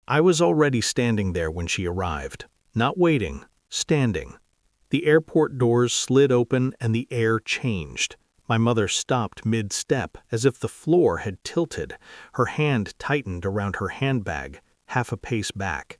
I was already standing there when she arrived. Not waiting, standing. The airport doors slid open and the air changed. My mother stopped mid-step, as if the floor had tilted. Her hand tightened around her handbag, half a pace back.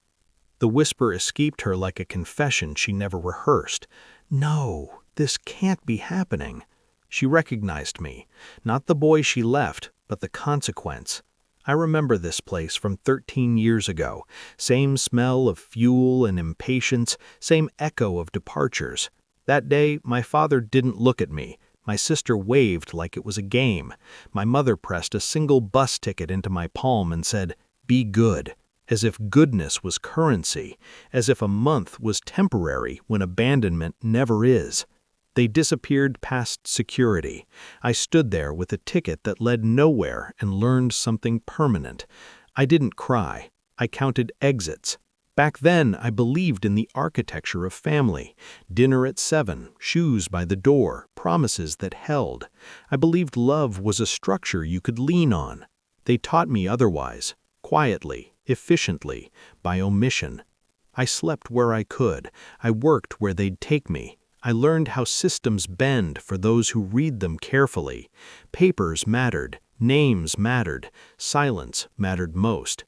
The whisper escaped her like a confession she never rehearsed. "No, this can't be happening." She recognized me, not the boy she left, but the consequence. I remember this place from 13 years ago. Same smell of fuel and impatience, same echo of departures. That day, my father didn't look at me. My sister waved like it was a game. My mother pressed a single bus ticket into my palm and said, "Be good," as if goodness was currency, as if a month was temporary when abandonment never is. They disappeared past security. I stood there with a ticket that led nowhere and learned something permanent. I didn't cry. I counted exits. Back then, I believed in the architecture of family. Dinner at 7, shoes by the door, promises that held. I believed love was a structure you could lean on. They taught me otherwise, quietly, efficiently, by omission. I slept where I could. I worked where they'd take me. I learned how systems bend for those who read them carefully. Papers mattered, names mattered, silence mattered most.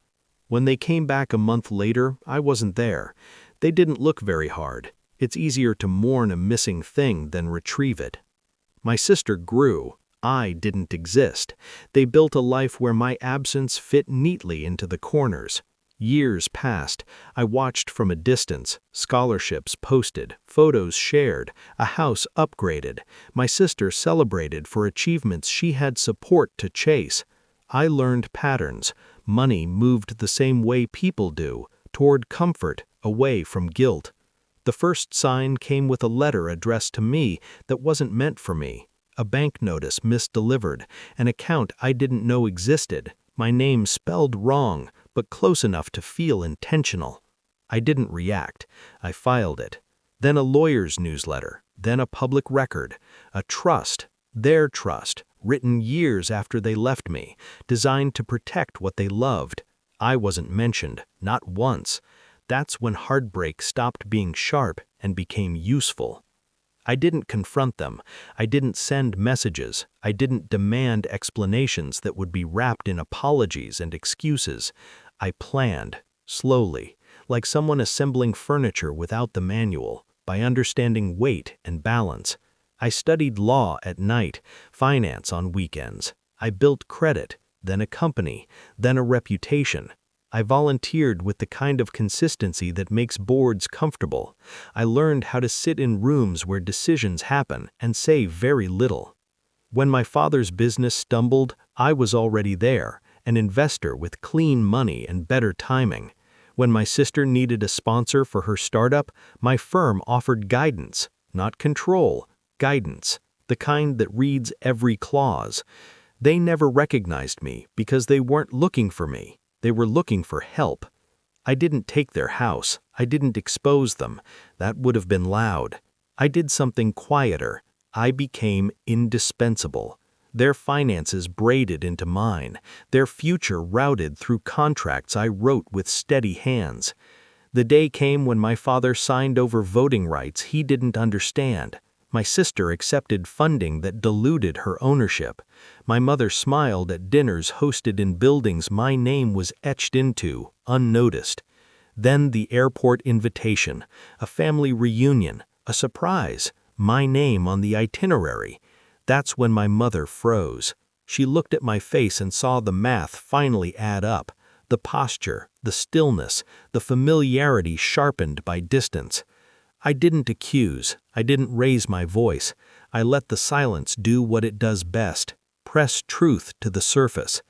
When they came back a month later, I wasn't there. They didn't look very hard. It's easier to mourn a missing thing than retrieve it. My sister grew. I didn't exist. They built a life where my absence fit neatly into the corners. Years passed. I watched from a distance, scholarships posted, photos shared, a house upgraded. My sister celebrated for achievements she had support to chase. I learned patterns. Money moved the same way people do, toward comfort, away from guilt. The first sign came with a letter addressed to me that wasn't meant for me. A bank notice misdelivered, an account I didn't know existed, my name spelled wrong, but close enough to feel intentional. I didn't react. I filed it. Then a lawyer's newsletter, then a public record, a trust, their trust, written years after they left me, designed to protect what they loved. I wasn't mentioned, not once. That's when heartbreak stopped being sharp and became useful. I didn't confront them. I didn't send messages. I didn't demand explanations that would be wrapped in apologies and excuses. I planned, slowly, like someone assembling furniture without the manual, by understanding weight and balance. I studied law at night, finance on weekends. I built credit, then a company, then a reputation. I volunteered with the kind of consistency that makes boards comfortable. I learned how to sit in rooms where decisions happen and say very little. When my father's business stumbled, I was already there, an investor with clean money and better timing. When my sister needed a sponsor for her startup, my firm offered guidance, not control, guidance, the kind that reads every clause. They never recognized me because they weren't looking for me. They were looking for help. I didn't take their house. I didn't expose them. That would have been loud. I did something quieter. I became indispensable. Their finances braided into mine. Their future routed through contracts I wrote with steady hands. The day came when my father signed over voting rights he didn't understand. My sister accepted funding that diluted her ownership. My mother smiled at dinners hosted in buildings my name was etched into, unnoticed. Then the airport invitation, a family reunion, a surprise, my name on the itinerary. That's when my mother froze. She looked at my face and saw the math finally add up. The posture, the stillness, the familiarity sharpened by distance. I didn't accuse. I didn't raise my voice. I let the silence do what it does best, press truth to the surface.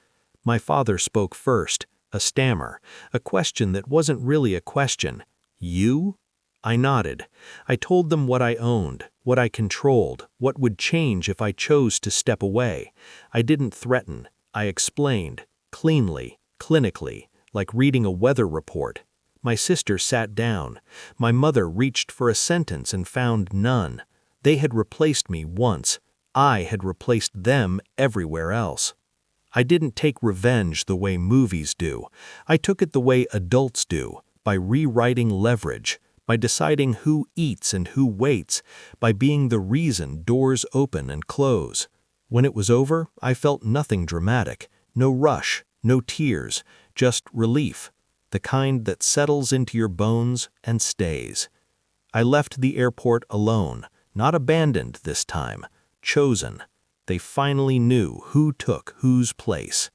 My father spoke first, a stammer, a question that wasn't really a question. "You?" I nodded. I told them what I owned, what I controlled, what would change if I chose to step away. I didn't threaten. I explained, cleanly, clinically, like reading a weather report. My sister sat down. My mother reached for a sentence and found none. They had replaced me once. I had replaced them everywhere else. I didn't take revenge the way movies do. I took it the way adults do, by rewriting leverage, by deciding who eats and who waits, by being the reason doors open and close. When it was over, I felt nothing dramatic, no rush, no tears, just relief, the kind that settles into your bones and stays. I left the airport alone, not abandoned this time, chosen. They finally knew who took whose place.